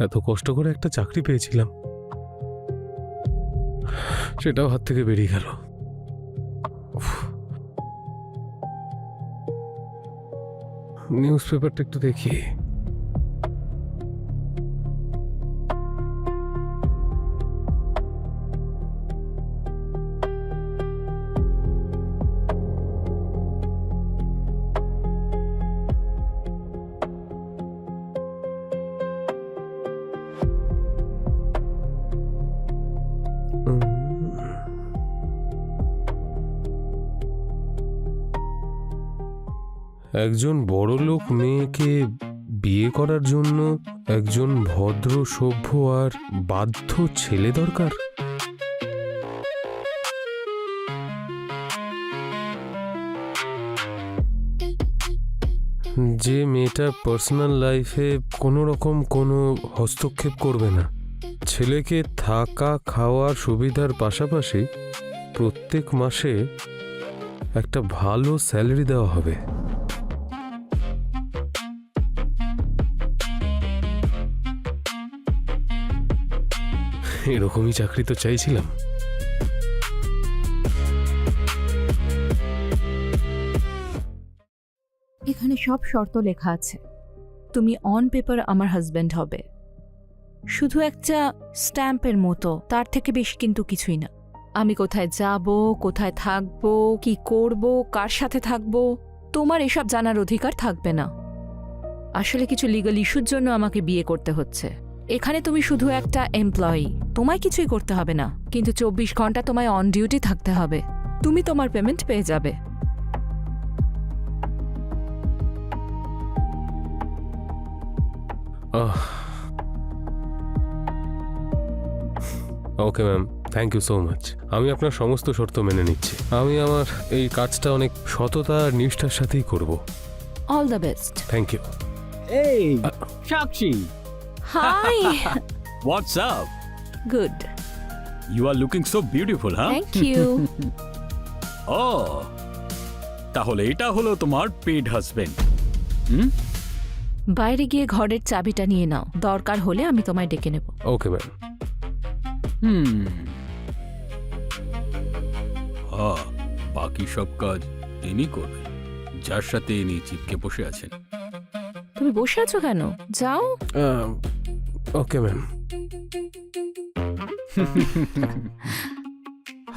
এত কষ্ট করে একটা চাকরি পেয়েছিলাম, সেটাও হাত থেকে বেরিয়ে গেল। নিউজ পেপারটা একটু দেখি। একজন বড়লোক মেয়েকে বিয়ে করার জন্য একজন ভদ্র, সভ্য আর বাধ্য ছেলে দরকার। যে মেয়েটা পার্সোনাল লাইফে কোনো রকম কোনো হস্তক্ষেপ করবে না, ছেলেকে থাকা খাওয়ার সুবিধার পাশাপাশি প্রত্যেক মাসে একটা ভালো স্যালারি দেওয়া হবে। এরকমই চাকরি তো চাইছিলাম। এখানে সব শর্ত লেখা আছে। তুমি অন পেপার আমার হাজব্যান্ড হবে, শুধু একটা স্ট্যাম্পের মতো, তার থেকে বেশি কিন্তু কিছুই না। আমি কোথায় যাব, কোথায় থাকব, কি করব, কার সাথে থাকব, তোমার এসব জানার অধিকার থাকবে না। আসলে কিছু লিগ্যাল ইস্যুর জন্য আমাকে বিয়ে করতে হচ্ছে। এখানে তুমি শুধু একটা এমপ্লয়ি, তোমায় কিছুই করতে হবে না, কিন্তু 24 ঘন্টা তোমায় অন ডিউটি থাকতে হবে। তুমি তোমার পেমেন্ট পেয়ে যাবে। Okay ma'am, thank you so much. আমি আপনার সমস্ত শর্ত মেনে নিচ্ছি। আমি আমার এই কাজটা অনেক সততা আর নিষ্ঠার সাথেই করব। All the best. Thank you. Hey, Shakshi. Hi. What's up? Good, You are looking so beautiful, huh? Thank you. Oh, তাহলে এটা হলো তোমার পেড হাজবেন্ড। বাইরে গিয়ে ঘরের চাবিটা নিয়ে নাও, দরকার হলে আমি তোমায় ডেকে নেব। Okay ma'am. হ্যাঁ, বাকি সব কাজ ইনি করবে, যার সাথে ইনি চিপকে বসে আছেন। তুমি বসে আছো কেন? যাও। Okay ma'am.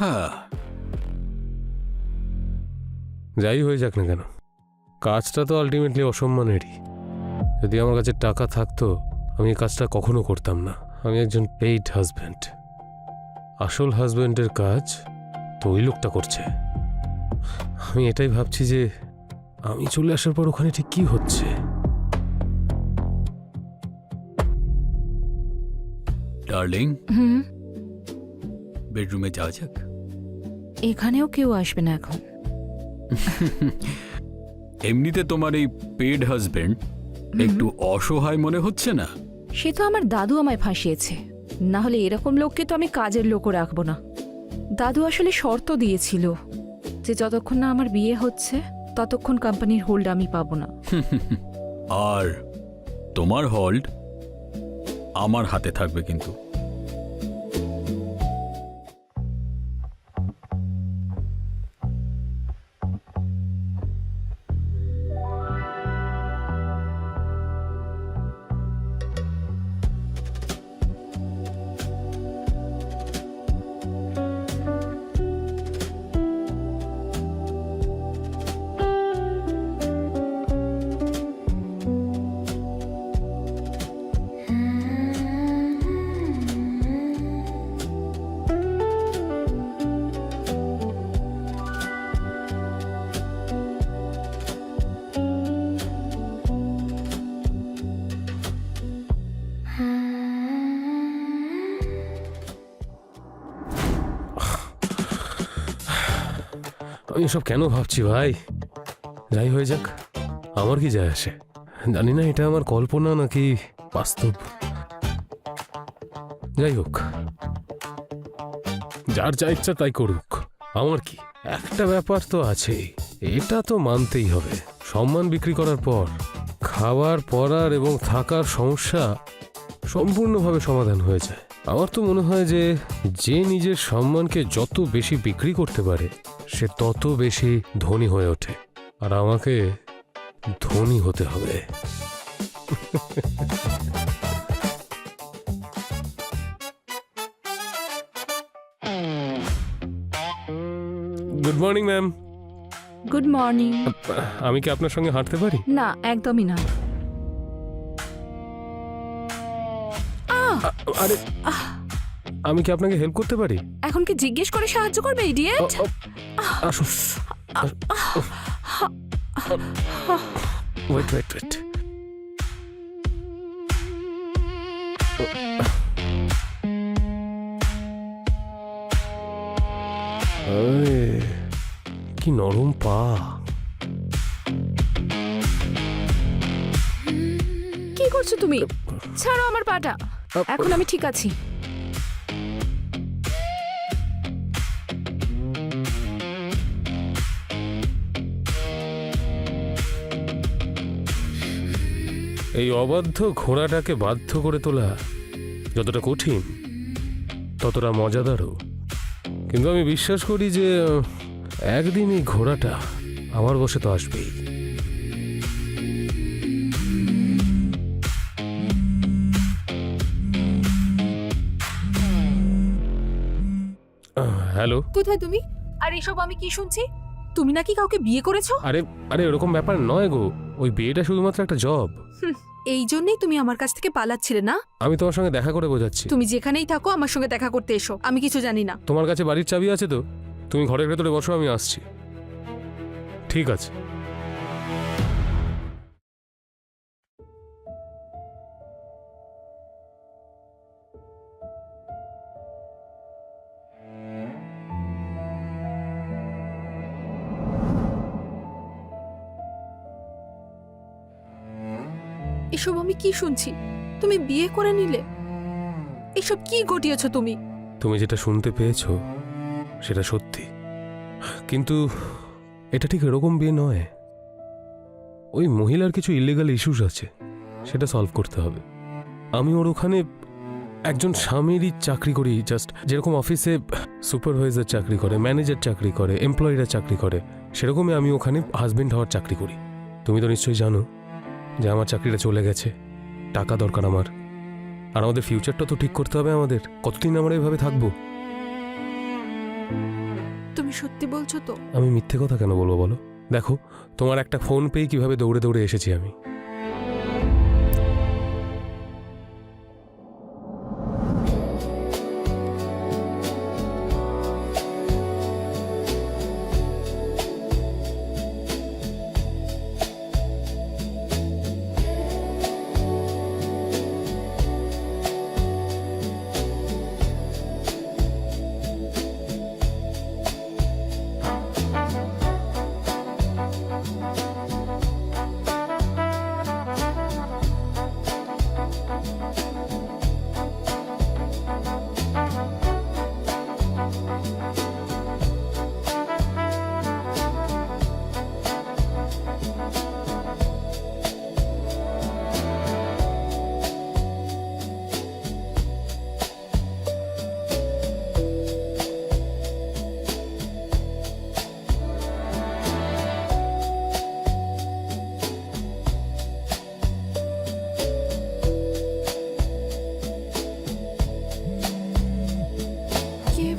হ্যাঁ, যাই হয়ে যাক না কেন, কাজটা তো আলটিমেটলি অসম্মানেরই। যদি আমার কাছে টাকা থাকতো আমি এই কাজটা কখনো করতাম না। আমি একজন পেইড হাজব্যান্ড। আসল হাজব্যান্ডের কাজ তো ওই লোকটা করছে। আমি এটাই ভাবছি যে আমি চলে আসার পর ওখানে ঠিক কি হচ্ছে। ডার্লিং, হুম, বেডরুমে যাওয়া যাক। এখানেও কেউ আসবে না এখন। এমনিতে তোমার এই পেড হাজবেন্ড একটু অসহায় মনে হচ্ছে না? সে তো আমার দাদু আমায় ফাঁসিয়েছে, না হলে এরকম লোককে তো আমি কাজের লোকও রাখবো না। দাদু আসলে শর্ত দিয়েছিল যে যতক্ষণ না আমার বিয়ে হচ্ছে ততক্ষণ কোম্পানির হোল্ড আমি পাবো না। আর তোমার হোল্ড আমার হাতে থাকবে কিন্তু। আমি এসব কেন ভাবছি ভাই? যাই হয়ে যাক, আমার কি যায় আসে? জানি না এটা আমার কল্পনা নাকি বাস্তব। যাই হোক, যার যা ইচ্ছা তাই করুক, আমার কি। একটা ব্যাপার তো আছেই, এটা তো মানতেই হবে। সম্মান বিক্রি করার পর খাওয়ার, পরার এবং থাকার সমস্যা সম্পূর্ণভাবে সমাধান হয়ে যায়। আমার তো মনে হয় যে যে নিজের সম্মানকে যত বেশি বিক্রি করতে পারে সে তত বেশি ধনী হয়ে ওঠে, আর আমাকে ধনী হতে হবে। Good morning ma'am. Good morning. আমি কি আপনার সঙ্গে হাঁটতে পারি? না, একদমই না। আরে আমি কি আপনাকে হেল্প করতে পারি? এখন কি জিজ্ঞেস করে সাহায্য করবে, ইডিয়েট? আসুন। Wait wait wait. কি নরম পা। কি করছো তুমি? ছাড়ো আমার পাটা। এখন আমি ঠিক আছি। এই অবাধ্য ঘোড়াটাকে বাধ্য করে তোলা যতটা কঠিন ততটা মজাদারও। কিন্তু আমি বিশ্বাস করি যে একদিন এই ঘোড়াটা আমার বসে তো আসবেই। হ্যালো। কোথায় তুমি? আর এসব আমি কি শুনছি? তুমি নাকি কাউকে বিয়ে করেছো? আরে আরে এরকম ব্যাপার নয় গো, ওই বিয়েটা শুধুমাত্র একটা জব। এই জন্যই তুমি আমার কাছ থেকে পালাচ্ছিলে না? আমি তোমার সঙ্গে দেখা করে বোঝাচ্ছি। তুমি যেখানেই থাকো আমার সঙ্গে দেখা করতে এসো, আমি কিছু জানি না। তোমার কাছে বাড়ির চাবি আছে তো? তুমি ঘরের ভেতরে বসো, আমি আসছি। ঠিক আছে। এসব আমি কি শুনছি? তুমি বিয়ে করে নিলে? এসব কি ঘটিয়েছো তুমি? তুমি যেটা শুনতে পেয়েছো সেটা সত্যি, কিন্তু এটা ঠিক এরকম বিয়ে নয়। ওই মহিলার কিছু ইলিগাল ইস্যুস আছে, সেটা সলভ করতে হবে। আমি ওর ওখানে একজন স্বামীরই চাকরি করি, জাস্ট যেরকম অফিসে সুপারভাইজার চাকরি করে, ম্যানেজার চাকরি করে, এমপ্লয়িরা চাকরি করে, সেরকমই আমি ওখানে হাজবেন্ড হওয়ার চাকরি করি। তুমি তো নিশ্চয়ই জানো যে আমার চাকরিটা চলে গেছে, টাকা দরকার আমার, আর আমাদের ফিউচারটা তো ঠিক করতে হবে আমাদের। কতদিন আমরা এভাবে থাকবো? তুমি সত্যি বলছো তো? আমি মিথ্যে কথা কেন বলবো বলো? দেখো, তোমার একটা ফোন পেয়ে কিভাবে দৌড়ে দৌড়ে এসেছি আমি।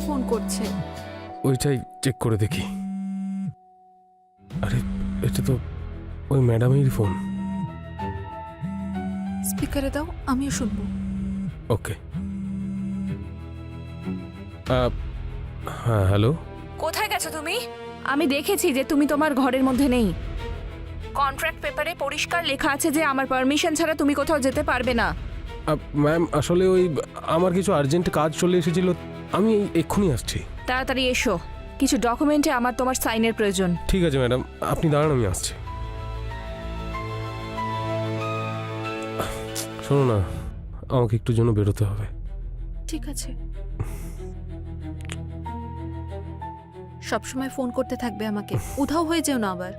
ফোন করছে? ওইটাই চেক করে দেখি। আরে এটা তো ওই ম্যাডামেরই ফোন। স্পিকারে দাও, আমিও শুনবো। ওকে। হ্যাঁ, হ্যালো। কোথায় গেছো তুমি? আমি দেখেছি যে তুমি তোমার ঘরের মধ্যে নেই। কন্ট্রাক্ট পেপারে পরিষ্কার লেখা আছে যে আমার পারমিশন ছাড়া তুমি কোথাও যেতে পারবে না। ম্যাম, আসলে ওই আমার কিছু আর্জেন্ট কাজ চলে এসেছিল, আমি এক্ষুনি আসছি। তাড়াতাড়ি এসো, কিছু ডকুমেন্টে আমার তোমার সাইনের প্রয়োজন। ঠিক আছে ম্যাডাম, আপনি দাঁড়ান, আমি আসছি। শোনো না, আমাকে একটু জন্য বেরোতে হবে। ঠিক আছে। সবসময় ফোন করতে থাকবে আমাকে, উধাও হয়ে যেও না আবার।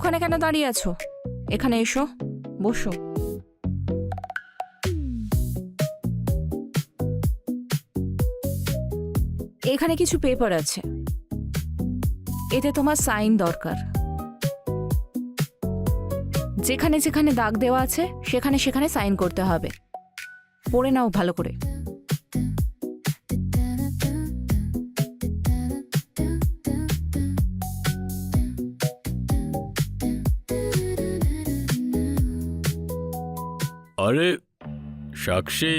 ওখানে কেন দাঁড়িয়ে আছো? এখানে এসো, বসো। এখানে কিছু পেপার আছে, এতে তোমার সাইন দরকার। যেখানে যেখানে দাগ দেওয়া আছে সেখানে সেখানে সাইন করতে হবে। পড়ে নাও ভালো করে। আরে সাক্ষী,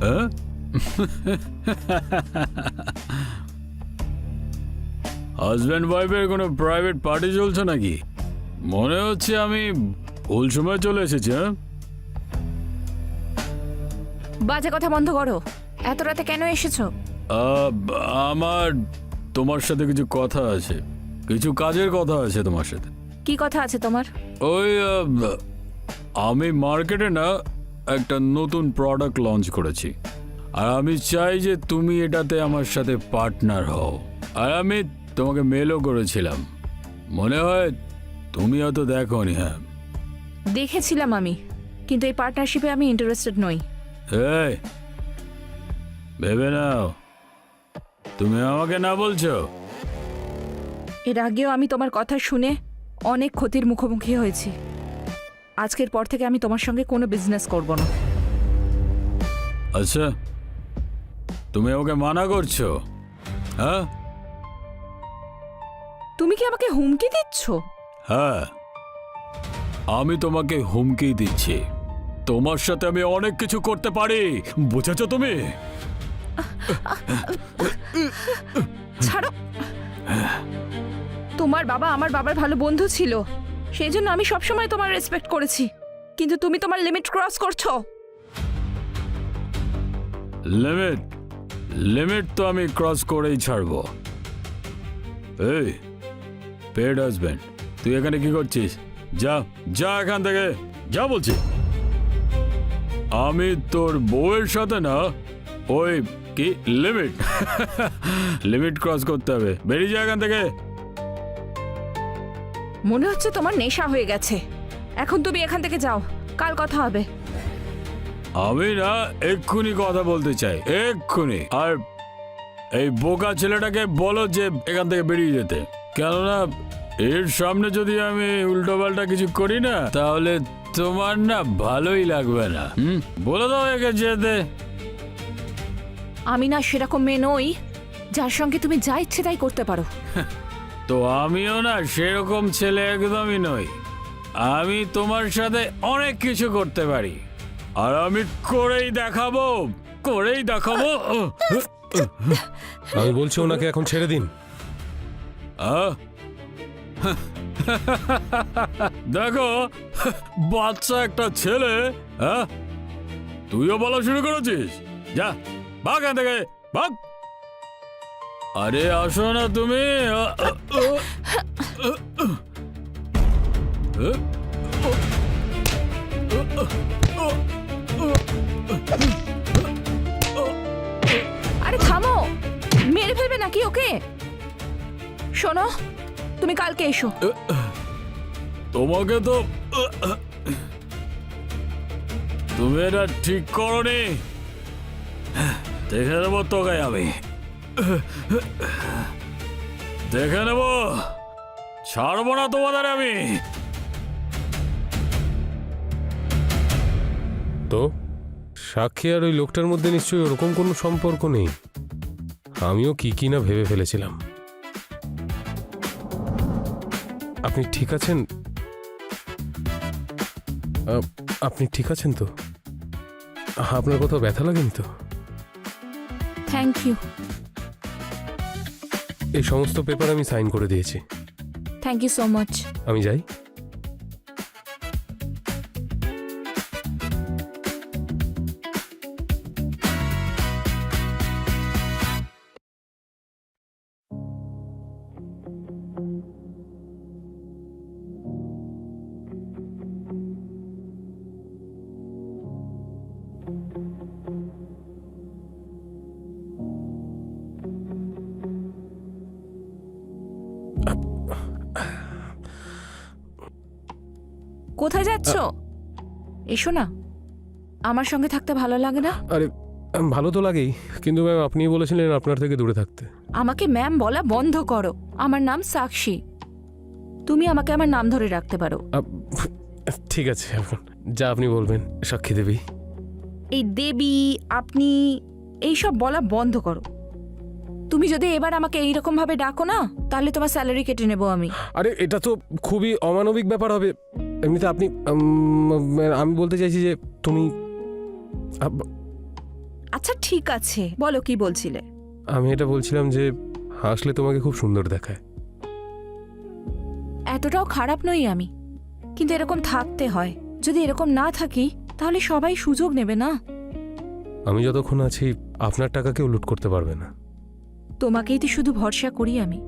হ্যাঁ? হাজব্যান্ড ওয়াইফের কোনো প্রাইভেট পার্টি চলছে নাকি? মনে হচ্ছে আমি ভুল সময় চলে এসেছি। হ্যাঁ, বাজে কথা বন্ধ করো। এত রাতে কেন এসেছো? আমার তোমার সাথে কিছু কথা আছে, কিছু কাজের কথা আছে তোমার সাথে। কি কথা আছে তোমার? ওই আমি মার্কেটে না একটা নতুন প্রোডাক্ট লঞ্চ করেছি, আর আমি চাই যে তুমি এটাতে আমার সাথে পার্টনার হও। আর আমি তোমাকে মেলও করেছিলাম, মনে হয় তুমি হয়তো দেখোনি। হ্যাঁ, দেখেছিলাম আমি, কিন্তু এই পার্টনারশিপে আমি ইন্টারেস্টেড নই। এই ভেবে নাও, তুমি আমাকে না বলছো? এর আগেও আমি তোমার কথা শুনে অনেক ক্ষতির মুখোমুখি হয়েছি। আজকের পর থেকে আমি তোমার সঙ্গে কোনো বিজনেস করব না। আচ্ছা, তুমি ওকে মানা করছো? হ্যাঁ তুমি কি আমাকে হুমকি দিচ্ছ? হ্যাঁ, আমি তোমাকে হুমকি দিচ্ছি। তোমার সাথে আমি অনেক কিছু করতে পারি, বুঝেছো তুমি? ছাড়ো। তোমার বাবা আমার বাবার ভালো বন্ধু ছিল, সেই জন্য আমি সবসময় তোমার রেসপেক্ট করেছি, কিন্তু তুমি তোমার লিমিট ক্রস করছো। লিমিট লিমিট তো আমি ক্রস করেই ছাড়বো। এই পেড হাজব্যান্ড, তুই এখানে কি করছিস? যা যা এখান থেকে, যা বলছি। আমি তোর বউয়ের সাথে না ওই কি লিমিট লিমিট ক্রস করতে হবে। বেরিয়ে যা এখান থেকে। মনে হচ্ছে তোমার নেশা হয়ে গেছে। এখন তুমি এখান থেকে যাও, কাল কথা হবে। আমি না এক্ষুনি কথা বলতে চাই, এক্ষুনি। আর এই বোকা ছেলেটাকে বলো যে এখান থেকে বেরিয়ে যেতে, কেননা এর সামনে যদি আমি উল্টো পাল্টা কিছু করি না, তাহলে তোমার না ভালোই লাগবে না। বলে দাও একে যেতে। আমি না সেরকম মেয়ে নই যার সঙ্গে তুমি যা ইচ্ছে তাই করতে পারো। তো আমিও না সেরকম ছেলে একদমই নই। আমি তোমার সাথে অনেক কিছু করতে পারি, আর আমি করেই দেখাবো, করেই দেখাবো। আমি বলছি ওনাকে এখন ছেড়ে দিন। দেখো, বাচ্চা একটা ছেলে, হ্যাঁ, তুইও বলা শুরু করেছিস? যা ভাগ এখান থেকে, ভাগ। আরে আসো না তুমি। আরে থামো, মেরে ফেলবে নাকি ওকে? শোনো, তুমি কালকে এসো। তোমাকে তো তুমি এটা ঠিক করনি। দেখে নেবো তোকে আমি, দেখে নেবো, ছাড়বো না তোমাদের আমি। তো সাক্ষী আর ওই লোকটার মধ্যে নিশ্চয়ই ওরকম কোনো সম্পর্ক নেই। আমিও কি না ভেবে ফেলেছিলাম। আপনি ঠিক আছেন? আপনি ঠিক আছেন তো? আপনার কোথাও ব্যথা লাগেনি তো? Thank you. এই সমস্ত পেপার আমি সাইন করে দিয়েছি। Thank you so much. আমি যাই। পারছো? এসো না, আমার সঙ্গে থাকতে ভালো লাগে না? আরে ভালো তো লাগেই, কিন্তু ম্যাম আপনি বলেছিলেন আপনার থেকে দূরে থাকতে। আমাকে ম্যাম বলা বন্ধ করো। আমার নাম সাক্ষী, তুমি আমাকে আমার নাম ধরে রাখতে পারো। ঠিক আছে, এখন যা আপনি বলবেন সাক্ষী দেবী। এই দেবী আপনি এইসব বলা বন্ধ করো। তুমি যদি এবার আমাকে এইরকম ভাবে ডাকো না, তাহলে তোমার স্যালারি কেটে নেবো আমি। আরে এটা তো খুবই অমানবিক ব্যাপার হবে। এমনিতে আপনি আমি বলতে চাইছি যে তুমি আচ্ছা ঠিক আছে, বলো কি বলছিলে? আমি এটা বলছিলাম যে হাসলে তোমাকে খুব সুন্দর দেখায়। এতটাও খারাপ নই আমি, কিন্তু এরকম থাকতে হয়। যদি এরকম না থাকি তাহলে সবাই সুযোগ নেবে না। আমি যতক্ষণ আছি আপনার টাকা কেউ লুট করতে পারবে না। তোমাকেই তো শুধু ভরসা করি আমি।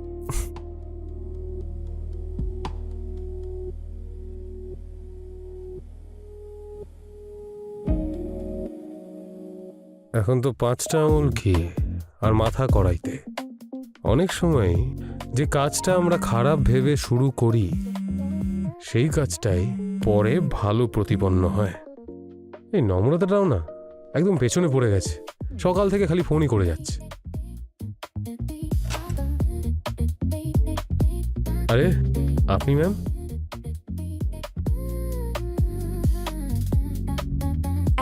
এখন তো 5টা আঙুল খেয়ে আর মাথা কড়াইতে। অনেক সময় যে কাজটা আমরা খারাপ ভেবে শুরু করি, সেই কাজটাই পরে ভালো প্রতিপন্ন হয়। এই নম্রতাটাও না একদম পেছনে পড়ে গেছে। সকাল থেকে খালি ফোনই করে যাচ্ছে। আরে আপনি ম্যাম?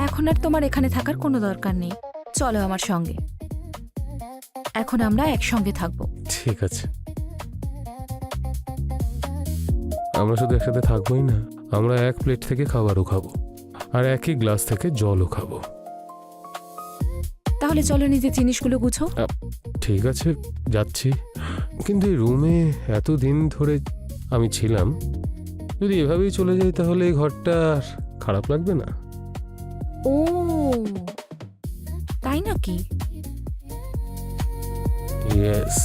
এখন আর তোমার এখানে থাকার কোনো দরকার নেই, চলো আমার সঙ্গে। এখন আমরা একসঙ্গে থাকবো। ঠিক আছে, আমরা শুধু একসাথে থাকবোই না, আমরা এক প্লেট থেকে খাবারও খাবো আর একই গ্লাস থেকে জলও খাবো। তাহলে চলো নিজের জিনিসগুলো গুছো। ঠিক আছে, যাচ্ছি। কিন্তু এই রুমে এতদিন ধরে আমি ছিলাম, যদি এভাবেই চলে যাই তাহলে এই ঘরটা আর খারাপ লাগবে না? ও তাই নাকি? ইয়েস।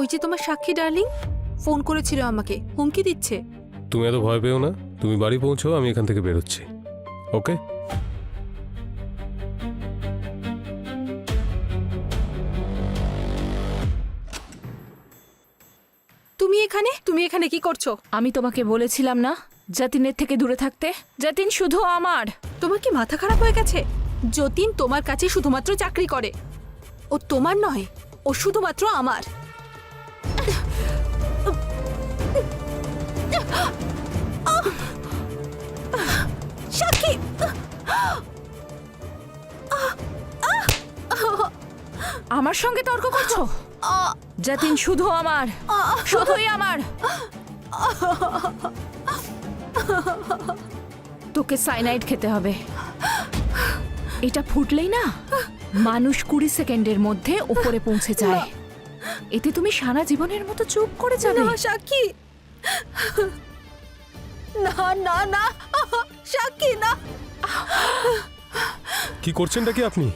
ওই যে তোমার সাক্ষী ডার্লিং ফোন করেছিল আমাকে, হুমকি দিচ্ছে। তুমি এত ভয় পেও না, তুমি বাড়ি পৌঁছো, আমি এখান থেকে বেরোচ্ছি। ওকে? তুমি এখানে কি করছো? আমি তোমাকে বলেছিলাম না যতীনের থেকে দূরে থাকতে? যতীন শুধু আমার। তোমার কি মাথা খারাপ হয়ে গেছে? যতীন তোমার কাছে শুধুমাত্র চাকরি করে, ও তোমার নয়, ও শুধুমাত্র আমার। সাক্ষী, আমার সঙ্গে তর্ক করছো? যতীন শুধু আমার, শুধুই আমার। তোকে সাইনাইড খেতে হবে। এটা ফুটলেই না মানুষ 20 সেকেন্ডের মধ্যে উপরে পৌঁছে যায়। এতে তুমি সারা জীবনের মতো চুপ করে যাবে। না সাক্ষী, না না না সাক্ষী, না। কি করছেনটা কি আপনি?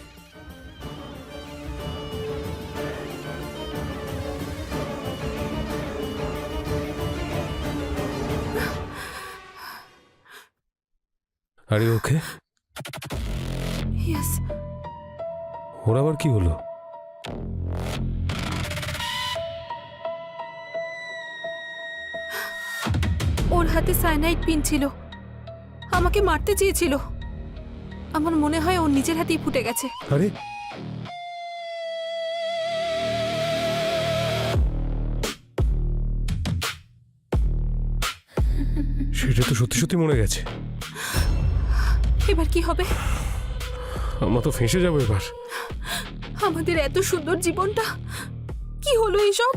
আরে ওকে, ইয়েস। ওর আবার কি হলো? ওর হাতে সায়ানাইড পিন ছিল, আমাকে মারতে চেয়েছিল। আমার মনে হয় ওর নিজের হাতেই ফুটে গেছে। আরে সেটা তো সত্যি সত্যি মরে গেছে। এবার কি হবে? আমরা তো ফেঁসে যাবো এবার। আমাদের এত সুন্দর জীবনটা কি হলো এইসব?